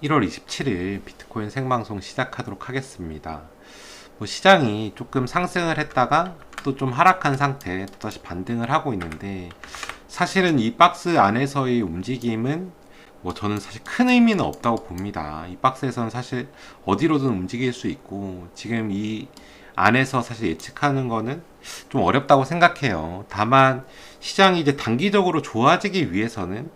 1월 27일 비트코인 생방송 시작하도록 하겠습니다. 시장이 조금 상승을 했다가 또 좀 하락한 상태, 또다시 반등을 하고 있는데, 사실은 이 박스 안에서의 움직임은 저는 사실 큰 의미는 없다고 봅니다. 이 박스에서는 사실 어디로든 움직일 수 있고, 지금 이 안에서 사실 예측하는 거는 좀 어렵다고 생각해요. 다만 시장이 이제 단기적으로 좋아지기 위해서는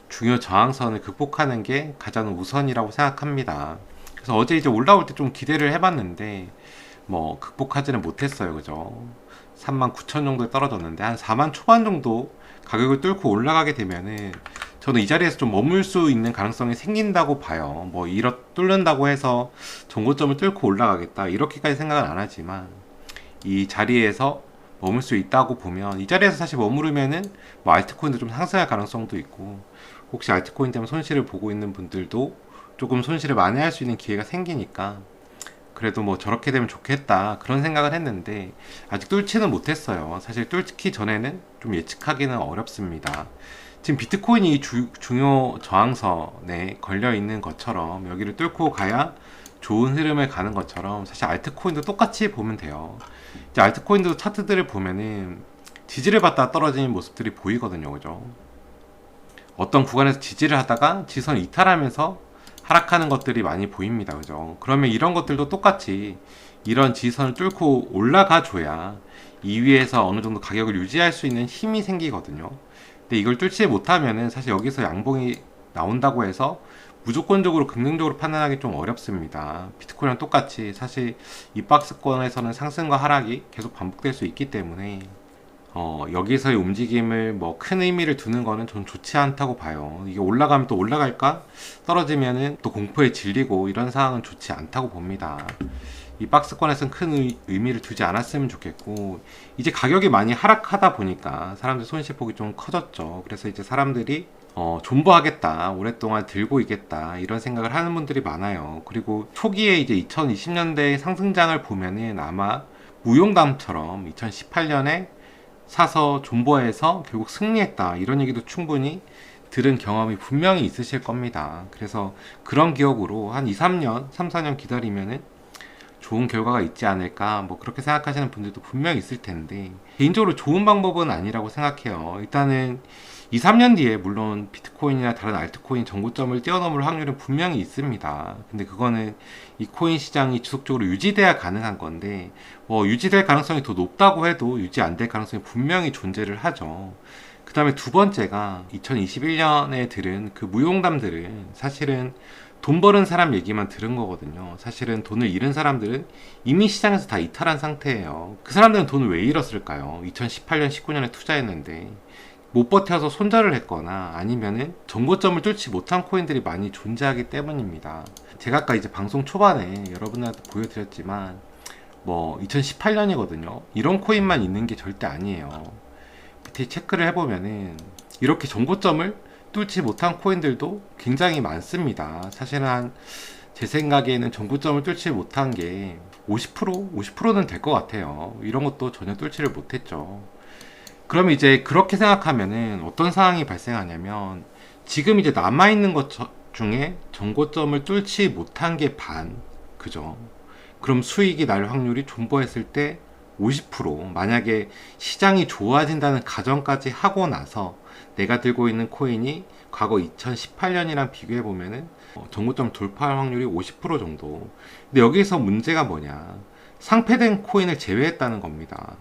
중요 저항선을 극복하는 게 가장 우선이라고 생각합니다. 그래서 어제 이제 올라올 때 좀 기대를 해봤는데 극복하지는 못했어요. 그죠? 39,000 정도에 떨어졌는데 한 4만 초반 정도 가격을 뚫고 올라가게 되면은 저는 이 자리에서 좀 머물 수 있는 가능성이 생긴다고 봐요. 뚫는다고 해서 정고점을 뚫고 올라가겠다 이렇게까지 생각은 안 하지만, 이 자리에서 머물 수 있다고 보면, 이 자리에서 사실 머무르면은 알트코인도 좀 상승할 가능성도 있고, 혹시 알트코인 때문에 손실을 보고 있는 분들도 조금 손실을 만회할 수 있는 기회가 생기니까, 그래도 저렇게 되면 좋겠다 그런 생각을 했는데 아직 뚫지는 못했어요. 사실 뚫기 전에는 좀 예측하기는 어렵습니다. 지금 비트코인이 중요 저항선에 걸려 있는 것처럼 여기를 뚫고 가야 좋은 흐름을 가는 것처럼, 사실 알트코인도 똑같이 보면 돼요. 이제 알트코인도 차트들을 보면은 지지를 받다 떨어지는 모습들이 보이거든요. 그죠? 어떤 구간에서 지지를 하다가 지선 이탈하면서 하락하는 것들이 많이 보입니다. 그죠? 그러면 이런 것들도 똑같이 이런 지선을 뚫고 올라가 줘야 이 위에서 어느 정도 가격을 유지할 수 있는 힘이 생기거든요. 근데 이걸 뚫지 못하면은 사실 여기서 양봉이 나온다고 해서 무조건적으로 긍정적으로 판단하기 좀 어렵습니다. 비트코인이랑 똑같이 사실 이 박스권에서는 상승과 하락이 계속 반복될 수 있기 때문에 여기서의 움직임을 큰 의미를 두는 거는 전 좋지 않다고 봐요. 이게 올라가면 또 올라갈까? 떨어지면은 또 공포에 질리고 이런 상황은 좋지 않다고 봅니다. 이 박스권에서는 큰 의미를 두지 않았으면 좋겠고, 이제 가격이 많이 하락하다 보니까 사람들 손실폭이 좀 커졌죠. 그래서 이제 사람들이 존버하겠다, 오랫동안 들고 있겠다 이런 생각을 하는 분들이 많아요. 그리고 초기에 이제 2020년대 상승장을 보면은 아마 무용담처럼 2018년에 사서 존버해서 결국 승리했다 이런 얘기도 충분히 들은 경험이 분명히 있으실 겁니다. 그래서 그런 기억으로 한 2, 3년, 3, 4년 기다리면은 좋은 결과가 있지 않을까 그렇게 생각하시는 분들도 분명히 있을 텐데, 개인적으로 좋은 방법은 아니라고 생각해요. 일단은 2, 3년 뒤에 물론 비트코인이나 다른 알트코인 정고점을 뛰어넘을 확률은 분명히 있습니다. 근데 그거는 이 코인 시장이 지속적으로 유지돼야 가능한 건데, 유지될 가능성이 더 높다고 해도 유지 안 될 가능성이 분명히 존재를 하죠. 그 다음에 두 번째가 2021년에 들은 그 무용담들은 사실은 돈 버는 사람 얘기만 들은 거거든요. 사실은 돈을 잃은 사람들은 이미 시장에서 다 이탈한 상태예요. 그 사람들은 돈을 왜 잃었을까요? 2018년, 19년에 투자했는데 못 버텨서 손절을 했거나 아니면은 정고점을 뚫지 못한 코인들이 많이 존재하기 때문입니다. 제가 아까 이제 방송 초반에 여러분한테 보여드렸지만 2018년이거든요. 이런 코인만 있는 게 절대 아니에요. 밑에 체크를 해보면은 이렇게 정고점을 뚫지 못한 코인들도 굉장히 많습니다. 사실은 제 생각에는 정고점을 뚫지 못한 게 50%? 50%는 될 것 같아요. 이런 것도 전혀 뚫지를 못했죠. 그럼 이제 그렇게 생각하면은 어떤 상황이 발생하냐면, 지금 이제 남아있는 것 중에 정고점을 뚫지 못한 게 반, 그죠? 그럼 수익이 날 확률이 존버했을 때 50%, 만약에 시장이 좋아진다는 가정까지 하고 나서 내가 들고 있는 코인이 과거 2018년이랑 비교해 보면은 정고점 돌파할 확률이 50% 정도. 근데 여기서 문제가 뭐냐? 상폐된 코인을 제외했다는 겁니다.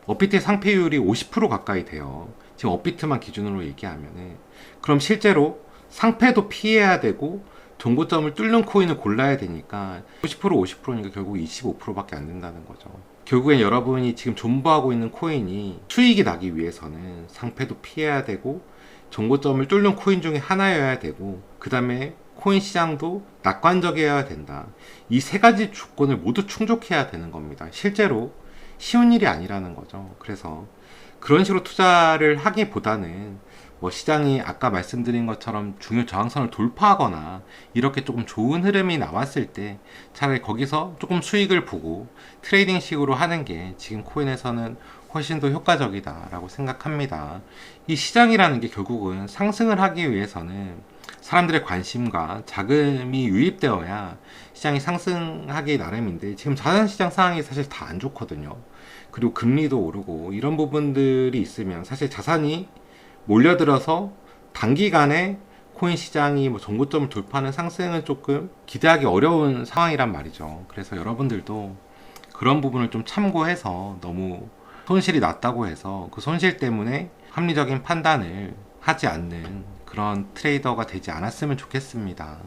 업비트의 상폐율이 50% 가까이 돼요. 지금 업비트만 기준으로 얘기하면은. 그럼 실제로 상폐도 피해야 되고 정고점을 뚫는 코인을 골라야 되니까 50% 50%니까 결국 25%밖에 안 된다는 거죠. 결국엔 여러분이 지금 존버하고 있는 코인이 수익이 나기 위해서는 상폐도 피해야 되고 정고점을 뚫는 코인 중에 하나여야 되고, 그 다음에 코인 시장도 낙관적이어야 된다. 이 세 가지 조건을 모두 충족해야 되는 겁니다. 실제로 쉬운 일이 아니라는 거죠. 그래서 그런 식으로 투자를 하기보다는 시장이 아까 말씀드린 것처럼 중요 저항선을 돌파하거나 이렇게 조금 좋은 흐름이 나왔을 때 차라리 거기서 조금 수익을 보고 트레이딩 식으로 하는 게 지금 코인에서는 훨씬 더 효과적이다라고 생각합니다. 이 시장이라는 게 결국은 상승을 하기 위해서는 사람들의 관심과 자금이 유입되어야 시장이 상승하기 나름인데, 지금 자산시장 상황이 사실 다 안 좋거든요. 그리고 금리도 오르고 이런 부분들이 있으면 사실 자산이 몰려들어서 단기간에 코인 시장이 뭐 정고점을 돌파하는 상승은 조금 기대하기 어려운 상황이란 말이죠. 그래서 여러분들도 그런 부분을 좀 참고해서 너무 손실이 났다고 해서 그 손실 때문에 합리적인 판단을 하지 않는 그런 트레이더가 되지 않았으면 좋겠습니다.